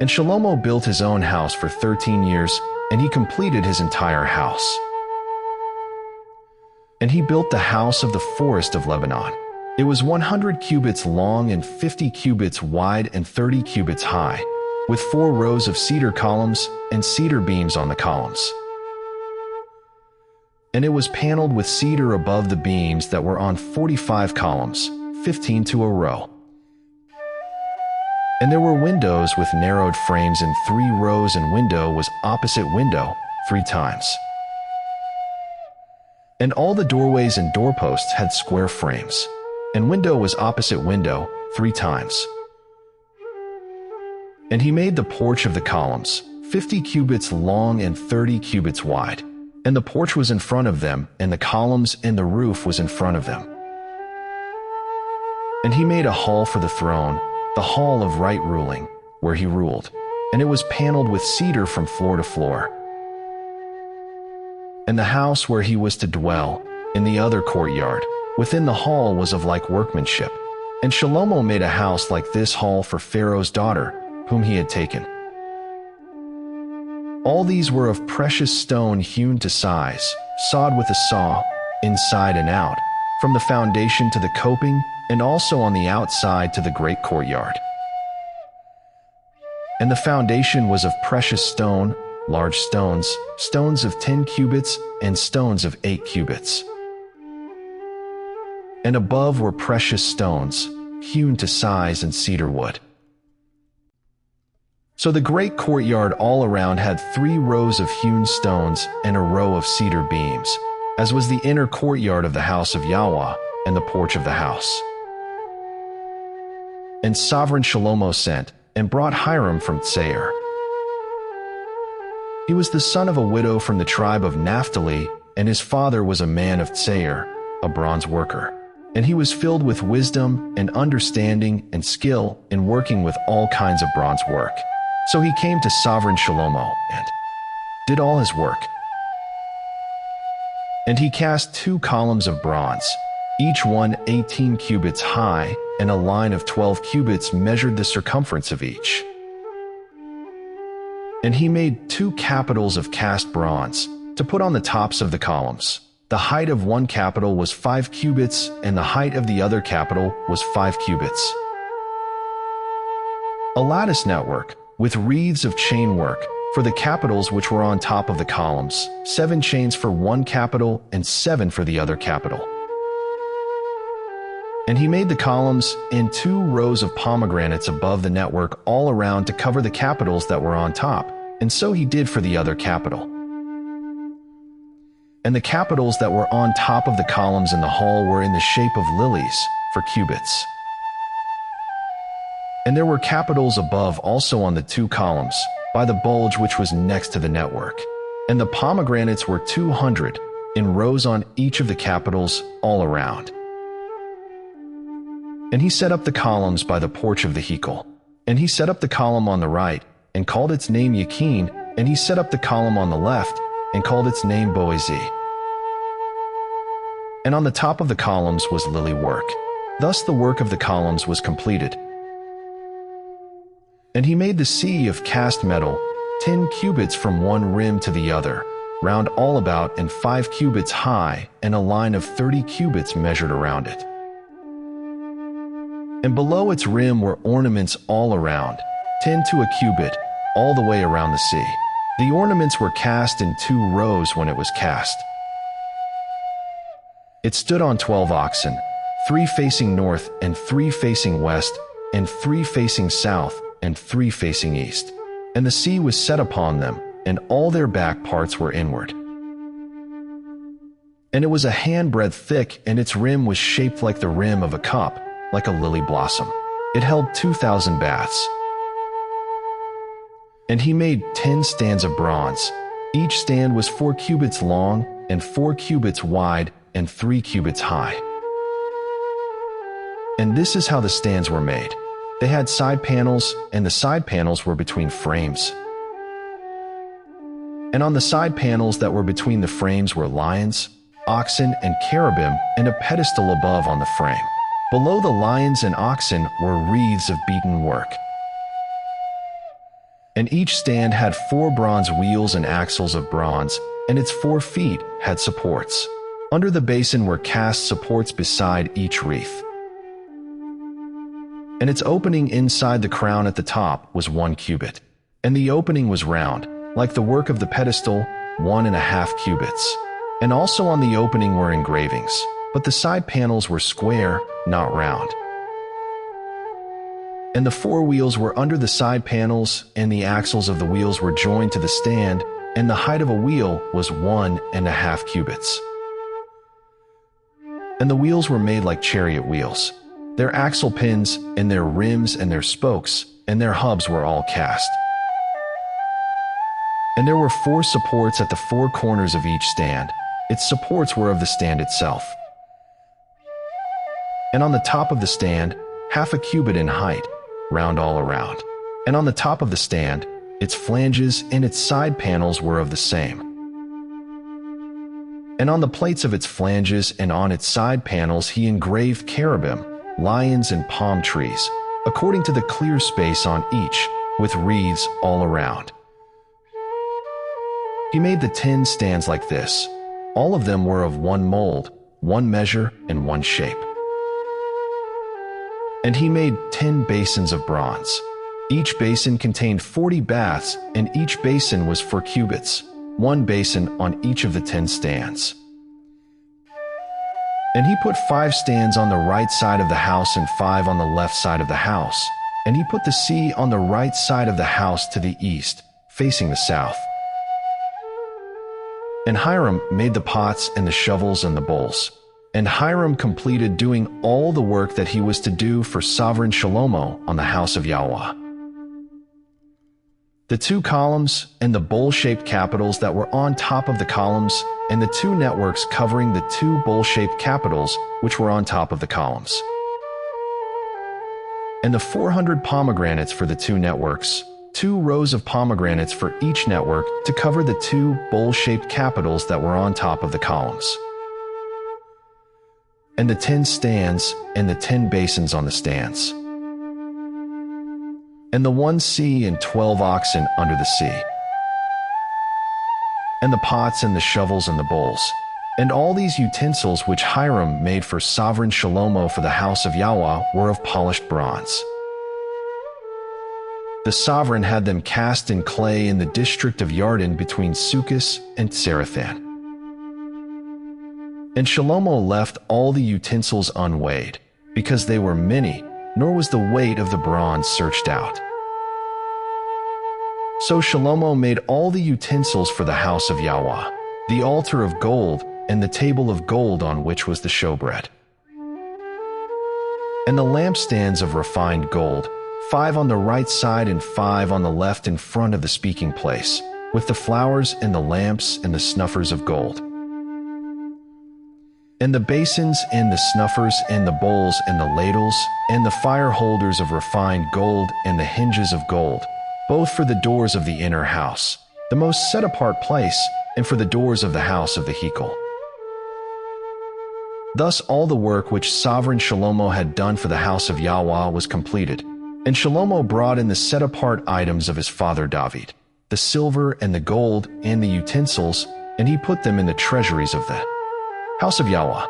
And Shlomo built his own house for 13 years, and he completed his entire house. And he built the house of the forest of Lebanon. It was 100 cubits long and 50 cubits wide and 30 cubits high, with 4 rows of cedar columns and cedar beams on the columns. And it was paneled with cedar above the beams that were on 45 columns, 15 to a row. And there were windows with narrowed frames in 3 rows, and window was opposite window 3 times. And all the doorways and doorposts had square frames, and window was opposite window 3 times. And he made the porch of the columns, 50 cubits long and 30 cubits wide. And the porch was in front of them, and the columns and the roof was in front of them. And he made a hall for the throne, the hall of right ruling, where he ruled, and it was paneled with cedar from floor to floor. And the house where he was to dwell, in the other courtyard, within the hall, was of like workmanship. And Shlomo made a house like this hall for Pharaoh's daughter, whom he had taken. All these were of precious stone hewn to size, sawed with a saw, inside and out, from the foundation to the coping, and also on the outside to the great courtyard. And the foundation was of precious stone, large stones, stones of 10 cubits, and stones of 8 cubits. And above were precious stones, hewn to size and cedar wood. So the great courtyard all around had 3 rows of hewn stones and a row of cedar beams, as was the inner courtyard of the house of Yahweh and the porch of the house. And sovereign Shlomo sent and brought Hiram from Tseir. He was the son of a widow from the tribe of Naphtali, and his father was a man of Tseir, a bronze worker. And he was filled with wisdom and understanding and skill in working with all kinds of bronze work. So he came to sovereign Shlomo and did all his work. And he cast 2 columns of bronze, each one 18 cubits high, and a line of 12 cubits measured the circumference of each. And he made 2 capitals of cast bronze to put on the tops of the columns. The height of one capital was 5 cubits, and the height of the other capital was 5 cubits. A lattice network, with wreaths of chain work, for the capitals which were on top of the columns, 7 chains for one capital and 7 for the other capital. And he made the columns in 2 rows of pomegranates above the network all around to cover the capitals that were on top, and so he did for the other capital. And the capitals that were on top of the columns in the hall were in the shape of lilies for cubits. And there were capitals above also on the 2 columns, by the bulge which was next to the network. And the pomegranates were 200, in rows on each of the capitals all around. And he set up the columns by the porch of the Hekel. And he set up the column on the right, and called its name Yakin, and he set up the column on the left, and called its name Boezi. And on the top of the columns was lily work. Thus the work of the columns was completed. And he made the sea of cast metal, 10 cubits from one rim to the other, round all about, and 5 cubits high, and a line of 30 cubits measured around it. And below its rim were ornaments all around, 10 to a cubit, all the way around the sea. The ornaments were cast in 2 rows when it was cast. It stood on 12 oxen, 3 facing north, and 3 facing west, and 3 facing south, and 3 facing east. And the sea was set upon them, and all their back parts were inward. And it was a handbreadth thick, and its rim was shaped like the rim of a cup, like a lily blossom. It held 2,000 baths. And he made 10 stands of bronze. Each stand was 4 cubits long, and 4 cubits wide, and 3 cubits high. And this is how the stands were made. They had side panels, and the side panels were between frames. And on the side panels that were between the frames were lions, oxen, and cherubim, and a pedestal above on the frame. Below the lions and oxen were wreaths of beaten work. And each stand had 4 bronze wheels and axles of bronze, and its 4 feet had supports. Under the basin were cast supports beside each wreath. And its opening inside the crown at the top was 1 cubit. And the opening was round, like the work of the pedestal, 1.5 cubits. And also on the opening were engravings, but the side panels were square, not round. And the 4 wheels were under the side panels, and the axles of the wheels were joined to the stand, and the height of a wheel was 1.5 cubits. And the wheels were made like chariot wheels. Their axle pins, and their rims, and their spokes, and their hubs were all cast. And there were 4 supports at the 4 corners of each stand. Its supports were of the stand itself. And on the top of the stand, 1/2 cubit in height, round all around. And on the top of the stand, its flanges and its side panels were of the same. And on the plates of its flanges and on its side panels he engraved cherubim, lions, and palm trees, according to the clear space on each, with wreaths all around. He made the 10 stands like this. All of them were of 1 mold, 1 measure, and 1 shape. And he made 10 basins of bronze. Each basin contained 40 baths, and each basin was 4 cubits, 1 basin on each of the 10 stands. And he put 5 stands on the right side of the house and 5 on the left side of the house. And he put the sea on the right side of the house to the east, facing the south. And Hiram made the pots and the shovels and the bowls. And Hiram completed doing all the work that he was to do for sovereign Shlomo on the house of Yahweh. The 2 columns and the bowl-shaped capitals that were on top of the columns, and the 2 networks covering the 2 bowl-shaped capitals which were on top of the columns. And the 400 pomegranates for the 2 networks, 2 rows of pomegranates for each network to cover the 2 bowl-shaped capitals that were on top of the columns. And the 10 stands and the 10 basins on the stands. And the 1 sea and 12 oxen under the sea. And the pots and the shovels and the bowls. And all these utensils which Hiram made for sovereign Shlomo for the house of Yahweh were of polished bronze. The sovereign had them cast in clay in the district of Yarden between Sukkos and Sarathan. And Shlomo left all the utensils unweighed, because they were many, nor was the weight of the bronze searched out. So Shlomo made all the utensils for the house of Yahweh, the altar of gold, and the table of gold on which was the showbread. And the lampstands of refined gold, 5 on the right side and 5 on the left in front of the speaking place, with the flowers and the lamps and the snuffers of gold. And the basins and the snuffers and the bowls and the ladles and the fire holders of refined gold and the hinges of gold, both for the doors of the inner house, the most set-apart place, and for the doors of the house of the Hekel. Thus all the work which sovereign Shlomo had done for the house of Yahweh was completed, and Shlomo brought in the set-apart items of his father David, the silver and the gold and the utensils, and he put them in the treasuries of the house of Yahweh.